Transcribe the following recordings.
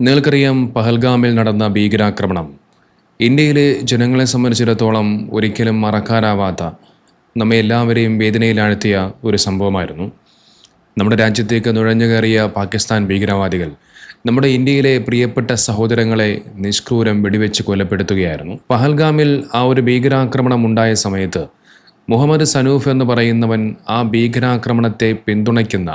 നിങ്ങൾക്കറിയാം, പഹൽഗാമിൽ നടന്ന ഭീകരാക്രമണം ഇന്ത്യയിലെ ജനങ്ങളെ സംബന്ധിച്ചിടത്തോളം ഒരിക്കലും മറക്കാനാവാത്ത, നമ്മെ എല്ലാവരെയും വേദനയിലാഴ്ത്തിയ ഒരു സംഭവമായിരുന്നു. നമ്മുടെ രാജ്യത്തേക്ക് നുഴഞ്ഞു കയറിയ പാകിസ്ഥാൻ ഭീകരവാദികൾ നമ്മുടെ ഇന്ത്യയിലെ പ്രിയപ്പെട്ട സഹോദരങ്ങളെ നിഷ്ക്രൂരം വെടിവെച്ച് കൊലപ്പെടുത്തുകയായിരുന്നു. പഹൽഗാമിൽ ആ ഒരു ഭീകരാക്രമണം ഉണ്ടായ സമയത്ത് മുഹമ്മദ് സനൂഫ് എന്ന് പറയുന്നവൻ ആ ഭീകരാക്രമണത്തെ പിന്തുണയ്ക്കുന്ന,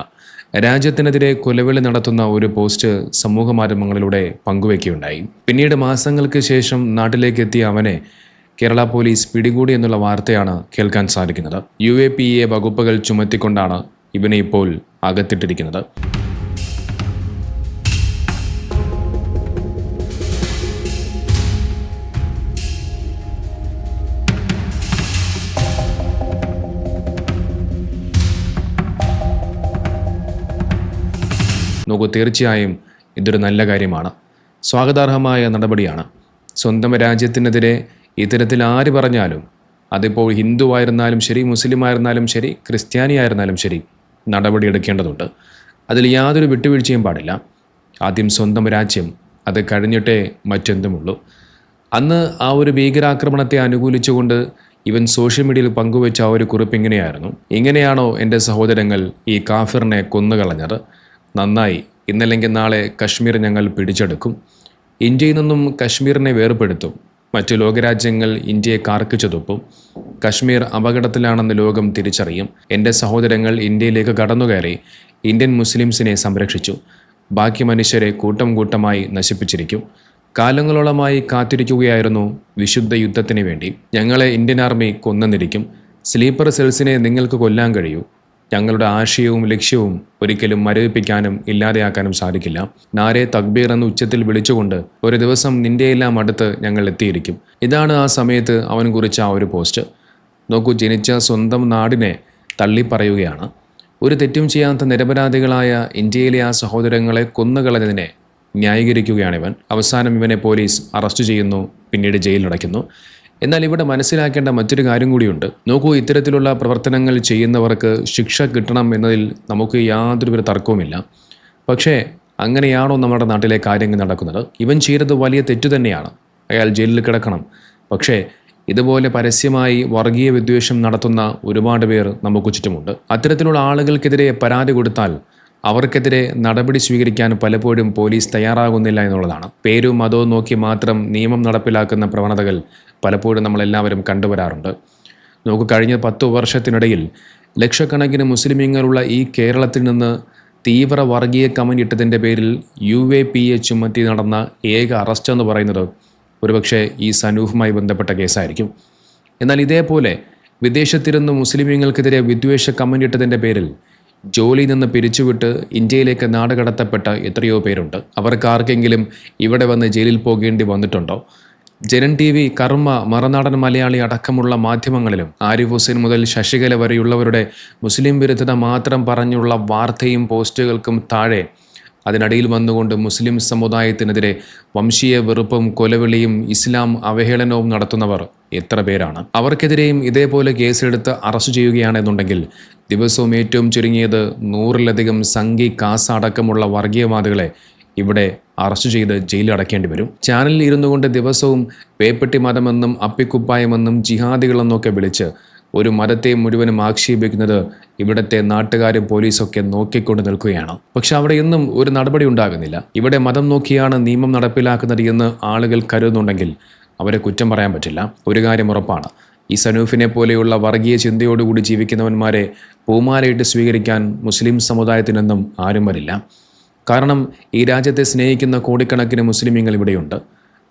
രാജ്യത്തിനെതിരെ കൊലവിളി നടത്തുന്ന ഒരു പോസ്റ്റ് സമൂഹ മാധ്യമങ്ങളിലൂടെ പങ്കുവയ്ക്കുകയുണ്ടായി. പിന്നീട് മാസങ്ങൾക്ക് ശേഷം നാട്ടിലേക്ക് എത്തിയ അവനെ കേരള പോലീസ് പിടികൂടി എന്നുള്ള വാർത്തയാണ് കേൾക്കാൻ സാധിക്കുന്നത്. UAPA വകുപ്പുകൾ ചുമത്തിക്കൊണ്ടാണ് ഇവനെ ഇപ്പോൾ അകത്തിട്ടിരിക്കുന്നത്. നോക്കൂ, തീർച്ചയായും ഇതൊരു നല്ല കാര്യമാണ്, സ്വാഗതാർഹമായ നടപടിയാണ്. സ്വന്തം രാജ്യത്തിനെതിരെ ഇത്തരത്തിൽ ആര് പറഞ്ഞാലും, അതിപ്പോൾ ഹിന്ദു ആയിരുന്നാലും ശരി, മുസ്ലിം ആയിരുന്നാലും ശരി, ക്രിസ്ത്യാനി ആയിരുന്നാലും ശരി, നടപടിയെടുക്കേണ്ടതുണ്ട്. അതിൽ യാതൊരു വിട്ടുവീഴ്ചയും പാടില്ല. ആദ്യം സ്വന്തം രാജ്യം, അത് കഴിഞ്ഞിട്ടേ മറ്റെന്തുമുള്ളൂ. അന്ന് ആ ഒരു ഭീകരാക്രമണത്തെ അനുകൂലിച്ചുകൊണ്ട് ഇവൻ സോഷ്യൽ മീഡിയയിൽ പങ്കുവെച്ച ആ ഒരു കുറിപ്പ് ഇങ്ങനെയായിരുന്നു: ഇങ്ങനെയാണോ എൻ്റെ സഹോദരങ്ങൾ ഈ കാഫിറിനെ കൊന്നുകളഞ്ഞത്? നന്നായി, ഇന്നല്ലെങ്കിൽ നാളെ കശ്മീർ ഞങ്ങൾ പിടിച്ചെടുക്കും. ഇന്ത്യയിൽ നിന്നും കശ്മീരിനെ വേർപെടുത്തും. മറ്റു ലോകരാജ്യങ്ങൾ ഇന്ത്യയെ കാർക്കിച്ചു തുപ്പും. കശ്മീർ അപകടത്തിലാണെന്ന് ലോകം തിരിച്ചറിയും. എൻ്റെ സഹോദരങ്ങൾ ഇന്ത്യയിലേക്ക് കടന്നുകയറി ഇന്ത്യൻ മുസ്ലിംസിനെ സംരക്ഷിച്ചു. ബാക്കി മനുഷ്യരെ കൂട്ടം കൂട്ടമായി നശിപ്പിച്ചിരിക്കും. കാലങ്ങളോളമായി കാത്തിരിക്കുകയായിരുന്നു വിശുദ്ധ യുദ്ധത്തിന് വേണ്ടി. ഞങ്ങളെ ഇന്ത്യൻ ആർമി കൊന്നെന്നിരിക്കും. സ്ലീപ്പർ സെൽസിനെ നിങ്ങൾക്ക് കൊല്ലാൻ കഴിയൂ. ഞങ്ങളുടെ ആശയവും ലക്ഷ്യവും ഒരിക്കലും മരവിപ്പിക്കാനും ഇല്ലാതെയാക്കാനും സാധിക്കില്ല. നാരെ തക്ബീർ എന്ന് ഉച്ചത്തിൽ വിളിച്ചുകൊണ്ട് ഒരു ദിവസം നിന്റെയെല്ലാം അടുത്ത് ഞങ്ങൾ എത്തിയിരിക്കും. ഇതാണ് ആ സമയത്ത് അവൻ കുറിച്ച ആ ഒരു പോസ്റ്റ്. നോക്കൂ, ജനിച്ച സ്വന്തം നാടിനെ തള്ളിപ്പറയുകയാണ്. ഒരു തെറ്റും ചെയ്യാത്ത നിരപരാധികളായ ഇന്ത്യയിലെ ആ സഹോദരങ്ങളെ കൊന്നുകളഞ്ഞതിനെ ന്യായീകരിക്കുകയാണ് ഇവൻ. അവസാനം ഇവനെ പോലീസ് അറസ്റ്റ് ചെയ്യുന്നു, പിന്നീട് ജയിലിലടയ്ക്കുന്നു. എന്നാൽ ഇവിടെ മനസ്സിലാക്കേണ്ട മറ്റൊരു കാര്യം കൂടിയുണ്ട്. നോക്കൂ, ഇത്തരത്തിലുള്ള പ്രവർത്തനങ്ങൾ ചെയ്യുന്നവർക്ക് ശിക്ഷ കിട്ടണം എന്നതിൽ നമുക്ക് യാതൊരു തർക്കവുമില്ല. പക്ഷേ അങ്ങനെയാണോ നമ്മുടെ നാട്ടിലെ കാര്യങ്ങൾ നടക്കുന്നത്? ഇവൻ ചെയ്തത് വലിയ തെറ്റു തന്നെയാണ്, അയാൾ ജയിലിൽ കിടക്കണം. പക്ഷേ ഇതുപോലെ പരസ്യമായി വർഗീയ വിദ്വേഷം നടത്തുന്ന ഒരുപാട് പേർ നമുക്ക് ചുറ്റുമുണ്ട്. അത്തരത്തിലുള്ള ആളുകൾക്കെതിരെ പരാതി കൊടുത്താൽ അവർക്കെതിരെ നടപടി സ്വീകരിക്കാൻ പലപ്പോഴും പോലീസ് തയ്യാറാകുന്നില്ല എന്നുള്ളതാണ്. പേരും മതവും നോക്കി മാത്രം നിയമം നടപ്പിലാക്കുന്ന പ്രവണതകൾ പലപ്പോഴും നമ്മളെല്ലാവരും കണ്ടുവരാറുണ്ട്. നമുക്ക് കഴിഞ്ഞ 10 വർഷത്തിനിടയിൽ ലക്ഷക്കണക്കിന് മുസ്ലിമീങ്ങളുള്ള ഈ കേരളത്തിൽ നിന്ന് തീവ്ര വർഗീയ കമന്റ് ഇട്ടതിൻ്റെ പേരിൽ UAPA ചുമത്തി നടന്ന ഏക അറസ്റ്റ് എന്ന് പറയുന്നത് ഒരുപക്ഷെ ഈ സനൂഫുമായി ബന്ധപ്പെട്ട കേസായിരിക്കും. എന്നാൽ ഇതേപോലെ വിദേശത്തിരുന്ന് മുസ്ലിമീങ്ങൾക്കെതിരെ വിദ്വേഷ കമന്റ് ഇട്ടതിൻ്റെ പേരിൽ ജോലിയിൽ നിന്ന് പിരിച്ചുവിട്ട് ഇന്ത്യയിലേക്ക് നാടുകടത്തപ്പെട്ട എത്രയോ പേരുണ്ട്. അവർക്കാർക്കെങ്കിലും ഇവിടെ വന്ന് ജയിലിൽ പോകേണ്ടി വന്നിട്ടുണ്ടോ? ജനൻ TV, കർമ്മ, മറുനാടൻ മലയാളി അടക്കമുള്ള മാധ്യമങ്ങളിലും ആരിഫ് ഹുസൈൻ മുതൽ ശശികല വരെയുള്ളവരുടെ മുസ്ലിം വിരുദ്ധത മാത്രം പറഞ്ഞുള്ള വാർത്തയും പോസ്റ്റുകൾക്കും താഴെ അതിനടിയിൽ വന്നുകൊണ്ട് മുസ്ലിം സമുദായത്തിനെതിരെ വംശീയ വെറുപ്പും കൊലവിളിയും ഇസ്ലാം അവഹേളനവും നടത്തുന്നവർ എത്ര പേരാണ്? അവർക്കെതിരെയും ഇതേപോലെ കേസെടുത്ത് അറസ്റ്റ് ചെയ്യുകയാണെന്നുണ്ടെങ്കിൽ ദിവസവും ഏറ്റവും ചുരുങ്ങിയത് 100-ലധികം സംഘി, കാസ അടക്കമുള്ള വർഗീയവാദികളെ ഇവിടെ അറസ്റ്റ് ചെയ്ത് ജയിലിൽ അടയ്ക്കേണ്ടി വരും. ചാനലിൽ ഇരുന്നു കൊണ്ട് ദിവസവും പേപ്പെട്ടി മതമെന്നും അപ്പിക്കുപ്പായമെന്നും ജിഹാദികളെന്നൊക്കെ വിളിച്ച് ഒരു മതത്തെ മുഴുവനും ആക്ഷേപിക്കുന്നത് ഇവിടുത്തെ നാട്ടുകാരും പോലീസൊക്കെ നോക്കിക്കൊണ്ട് നിൽക്കുകയാണ്. പക്ഷെ അവിടെ ഒന്നും ഒരു നടപടി ഉണ്ടാകുന്നില്ല. ഇവിടെ മതം നോക്കിയാണ് നിയമം നടപ്പിലാക്കുന്നത് എന്ന് ആളുകൾ കരുതുന്നുണ്ടെങ്കിൽ അവരെ കുറ്റം പറയാൻ പറ്റില്ല. ഒരു കാര്യം ഉറപ്പാണ്, ഈ സനൂഫിനെ പോലെയുള്ള വർഗീയ ചിന്തയോടുകൂടി ജീവിക്കുന്നവന്മാരെ പൂമാലയിട്ട് സ്വീകരിക്കാൻ മുസ്ലിം സമുദായത്തിനൊന്നും ആരും വരില്ല. കാരണം ഈ രാജ്യത്തെ സ്നേഹിക്കുന്ന കോടിക്കണക്കിന് മുസ്ലിമീങ്ങൾ ഇവിടെയുണ്ട്.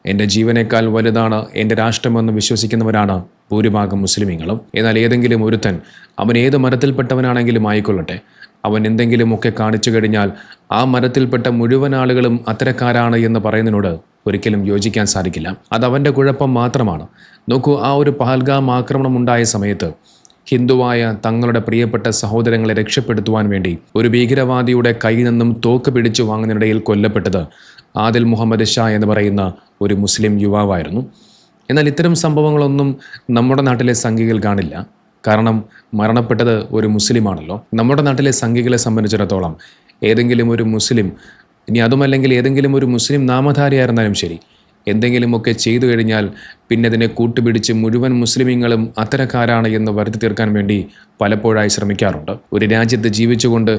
എൻ്റെ ജീവനേക്കാൾ വലുതാണ് എൻ്റെ രാഷ്ട്രമെന്ന് വിശ്വസിക്കുന്നവരാണ് ഭൂരിഭാഗം മുസ്ലിമീങ്ങളും. എന്നാൽ ഏതെങ്കിലും ഒരുത്തൻ, അവൻ ഏത് മതത്തിൽപ്പെട്ടവനാണെങ്കിലും ആയിക്കൊള്ളട്ടെ, അവൻ എന്തെങ്കിലുമൊക്കെ കാണിച്ചു കഴിഞ്ഞാൽ ആ മതത്തിൽപ്പെട്ട മുഴുവൻ ആളുകളും അത്തരക്കാരാണ് എന്ന് പറയുന്നതിനോട് ഒരിക്കലും യോജിക്കാൻ സാധിക്കില്ല. അതവൻ്റെ കുഴപ്പം മാത്രമാണ്. നോക്കൂ, ആ ഒരു പഹൽഗാം ആക്രമണം ഉണ്ടായ സമയത്ത് ഹിന്ദുവായ തങ്ങളുടെ പ്രിയപ്പെട്ട സഹോദരങ്ങളെ രക്ഷപ്പെടുത്തുവാൻ വേണ്ടി ഒരു ഭീകരവാദിയുടെ കയ്യിൽ നിന്നും തോക്ക് പിടിച്ചു വാങ്ങുന്നതിനിടയിൽ കൊല്ലപ്പെട്ടത് ആദിൽ മുഹമ്മദ് ഷാ എന്ന് പറയുന്ന ഒരു മുസ്ലിം യുവാവായിരുന്നു. എന്നാൽ ഇത്തരം സംഭവങ്ങളൊന്നും നമ്മുടെ നാട്ടിലെ സംഘികൾ കാണില്ല. കാരണം മരണപ്പെട്ടത് ഒരു മുസ്ലിമാണല്ലോ. നമ്മുടെ നാട്ടിലെ സംഘികളെ സംബന്ധിച്ചിടത്തോളം ഏതെങ്കിലും ഒരു മുസ്ലിം ഇനി അതുമല്ലെങ്കിൽ ഏതെങ്കിലും ഒരു മുസ്ലിം നാമധാരിയായിരുന്നാലും ശരി, എന്തെങ്കിലുമൊക്കെ ചെയ്തു കഴിഞ്ഞാൽ പിന്നെ അതിനെ കൂട്ടുപിടിച്ച് മുഴുവൻ മുസ്ലിമീങ്ങളും അത്തരക്കാരാണ് എന്ന് വരുത്തി തീർക്കാൻ വേണ്ടി പലപ്പോഴായി ശ്രമിക്കാറുണ്ട്. ഒരു രാജ്യത്ത് ജീവിച്ചുകൊണ്ട്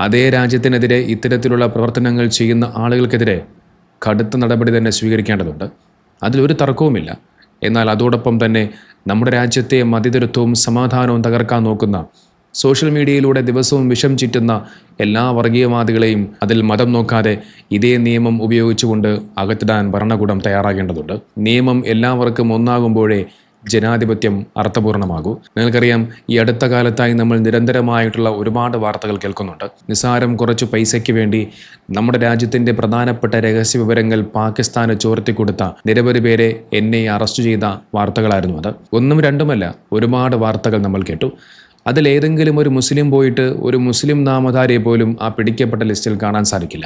അതേ രാജ്യത്തിനെതിരെ ഇത്തരത്തിലുള്ള പ്രവർത്തനങ്ങൾ ചെയ്യുന്ന ആളുകൾക്കെതിരെ കടുത്ത നടപടി തന്നെ സ്വീകരിക്കേണ്ടതുണ്ട്. അതിലൊരു തർക്കവുമില്ല. എന്നാൽ അതോടൊപ്പം തന്നെ നമ്മുടെ രാജ്യത്തെ മതേതരത്വവും സമാധാനവും തകർക്കാൻ നോക്കുന്ന, സോഷ്യൽ മീഡിയയിലൂടെ ദിവസവും വിഷം ചീറ്റുന്ന എല്ലാ വർഗീയവാദികളെയും അതിൽ മതം നോക്കാതെ ഇതേ നിയമം ഉപയോഗിച്ചുകൊണ്ട് അകത്തിടാൻ ഭരണകൂടം തയ്യാറാകേണ്ടതുണ്ട്. നിയമം എല്ലാവർക്കും ഒന്നാകുമ്പോഴേ ജനാധിപത്യം അർത്ഥപൂർണ്ണമാകൂ. നിങ്ങൾക്കറിയാം, ഈ അടുത്ത കാലത്തായി നമ്മൾ നിരന്തരമായിട്ടുള്ള ഒരുപാട് വാർത്തകൾ കേൾക്കുന്നുണ്ട്. നിസ്സാരം കുറച്ച് പൈസയ്ക്ക് വേണ്ടി നമ്മുടെ രാജ്യത്തിൻ്റെ പ്രധാനപ്പെട്ട രഹസ്യ വിവരങ്ങൾ പാകിസ്ഥാന് ചോർത്തിക്കൊടുത്ത നിരവധി പേരെ അറസ്റ്റ് ചെയ്ത വാർത്തകളായിരുന്നു അത്. ഒന്നും രണ്ടുമല്ല, ഒരുപാട് വാർത്തകൾ നമ്മൾ കേട്ടു. അതിലേതെങ്കിലും ഒരു മുസ്ലിം പോയിട്ട് ഒരു മുസ്ലിം നാമധാരിയെ പോലും ആ പിടിക്കപ്പെട്ട ലിസ്റ്റിൽ കാണാൻ സാധിക്കില്ല.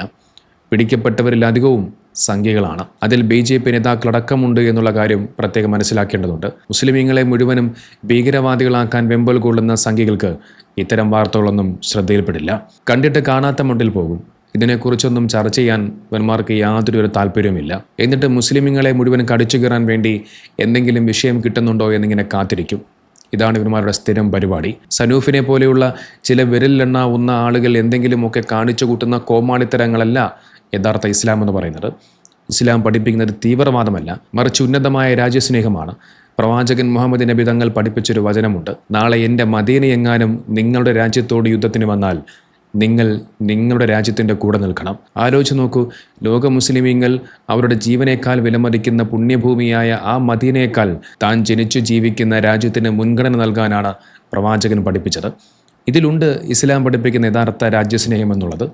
പിടിക്കപ്പെട്ടവരിൽ അധികവും സംഖ്യകളാണ്. അതിൽ BJP നേതാക്കളടക്കമുണ്ട് എന്നുള്ള കാര്യം പ്രത്യേകം മനസ്സിലാക്കേണ്ടതുണ്ട്. മുസ്ലിമീങ്ങളെ മുഴുവനും ഭീകരവാദികളാക്കാൻ വെമ്പൽ കൊള്ളുന്ന സംഖ്യകൾക്ക് ഇത്തരം വാർത്തകളൊന്നും ശ്രദ്ധയിൽപ്പെടില്ല. കണ്ടിട്ട് കാണാത്ത മട്ടിൽ പോകും. ഇതിനെക്കുറിച്ചൊന്നും ചർച്ച ചെയ്യാൻ ഇവന്മാർക്ക് യാതൊരു താല്പര്യവുമില്ല. എന്നിട്ട് മുസ്ലിമീങ്ങളെ മുഴുവൻ കടിച്ചു കയറാൻ വേണ്ടി എന്തെങ്കിലും വിഷയം കിട്ടുന്നുണ്ടോ എന്നിങ്ങനെ കാത്തിരിക്കും. ഇതാണ് ഇവന്മാരുടെ സ്ഥിരം പരിപാടി. സനൂഫിനെ പോലെയുള്ള ചില വിരലിലെണ്ണാവുന്ന ആളുകൾ എന്തെങ്കിലുമൊക്കെ കാണിച്ചു കൂട്ടുന്ന കോമാളിത്തരങ്ങളല്ല യഥാർത്ഥ ഇസ്ലാം എന്ന് പറയുന്നത്. ഇസ്ലാം പഠിപ്പിക്കുന്നത് തീവ്രവാദമല്ല, മറിച്ച് ഉന്നതമായ രാജ്യസ്നേഹമാണ്. പ്രവാചകൻ മുഹമ്മദ് നബി തങ്ങൾ പഠിപ്പിച്ചൊരു വചനമുണ്ട്: നാളെ എൻ്റെ മദീനയെങ്ങാനും നിങ്ങളുടെ രാജ്യത്തോട് യുദ്ധത്തിന് വന്നാൽ നിങ്ങൾ നിങ്ങളുടെ രാജ്യത്തിൻ്റെ കൂടെ നിൽക്കണം. ആലോചിച്ച് നോക്കൂ, ലോക മുസ്ലിമീങ്ങൾ അവരുടെ ജീവനേക്കാൾ വിലമതിക്കുന്ന പുണ്യഭൂമിയായ ആ മദീനയേക്കാൾ താൻ ജനിച്ചു ജീവിക്കുന്ന രാജ്യത്തിന് മുൻഗണന നൽകാനാണ് പ്രവാചകൻ പഠിപ്പിച്ചത്. ഇതിലുണ്ട് ഇസ്ലാം പഠിപ്പിക്കുന്ന യഥാർത്ഥ രാജ്യസ്നേഹം എന്നുള്ളത്.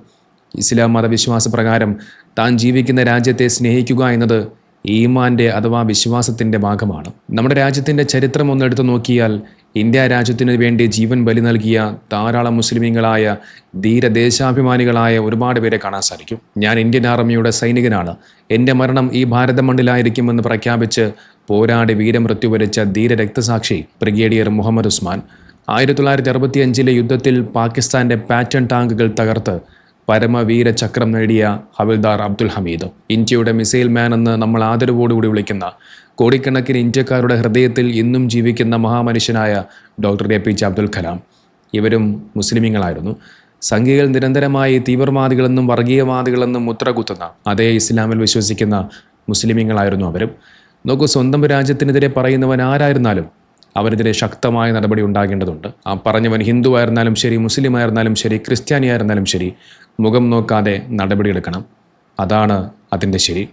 ഇസ്ലാം മതവിശ്വാസപ്രകാരം താൻ ജീവിക്കുന്ന രാജ്യത്തെ സ്നേഹിക്കുക എന്നത് ഈമാൻ്റെ അഥവാ വിശ്വാസത്തിൻ്റെ ഭാഗമാണ്. നമ്മുടെ രാജ്യത്തിൻ്റെ ചരിത്രം ഒന്നെടുത്ത് നോക്കിയാൽ ഇന്ത്യ രാജ്യത്തിനു വേണ്ടി ജീവൻ ബലി നൽകിയ ധാരാളം മുസ്ലിമീങ്ങളായ ധീരദേശാഭിമാനികളായ ഒരുപാട് പേരെ കാണാൻ സാധിക്കും. ഞാൻ ഇന്ത്യൻ ആർമിയുടെ സൈനികനാണ്, എൻ്റെ മരണം ഈ ഭാരത മണ്ണിലായിരിക്കുമെന്ന് പ്രഖ്യാപിച്ച് പോരാടി വീരമൃത്യു വരിച്ച ധീര രക്തസാക്ഷി ബ്രിഗേഡിയർ മുഹമ്മദ് ഉസ്മാൻ 1965 യുദ്ധത്തിൽ പാകിസ്ഥാൻ്റെ പാറ്റൺ ടാങ്കുകൾ തകർത്ത് പരമവീര ചക്രം നേടിയ ഹവിൽദാർ അബ്ദുൽ ഹമീദ്, ഇന്ത്യയുടെ മിസൈൽ മാൻ എന്ന് നമ്മൾ ആദരവോടുകൂടി വിളിക്കുന്ന, കോടിക്കണക്കിന് ഇന്ത്യക്കാരുടെ ഹൃദയത്തിൽ ഇന്നും ജീവിക്കുന്ന മഹാമനുഷ്യനായ ഡോക്ടർ APJ അബ്ദുൽ കലാം, ഇവരും മുസ്ലിമീങ്ങളായിരുന്നു. സംഘികൾ നിരന്തരമായി തീവ്രവാദികളെന്നും വർഗീയവാദികളെന്നും മുദ്രകുത്തുന്ന അതേ ഇസ്ലാമിൽ വിശ്വസിക്കുന്ന മുസ്ലിമീങ്ങളായിരുന്നു അവരും. നോക്കൂ, സ്വന്തം രാജ്യത്തിനെതിരെ പറയുന്നവൻ ആരായിരുന്നാലും അവരെതിരെ ശക്തമായ നടപടി ഉണ്ടാകേണ്ടതുണ്ട്. ആ പറഞ്ഞവൻ ഹിന്ദു ആയിരുന്നാലും ശരി, മുസ്ലിം ആയിരുന്നാലും ശരി, ക്രിസ്ത്യാനി ആയിരുന്നാലും ശരി, മുഖം നോക്കാതെ നടപടിയെടുക്കണം. അതാണ് അതിൻ്റെ ശരി.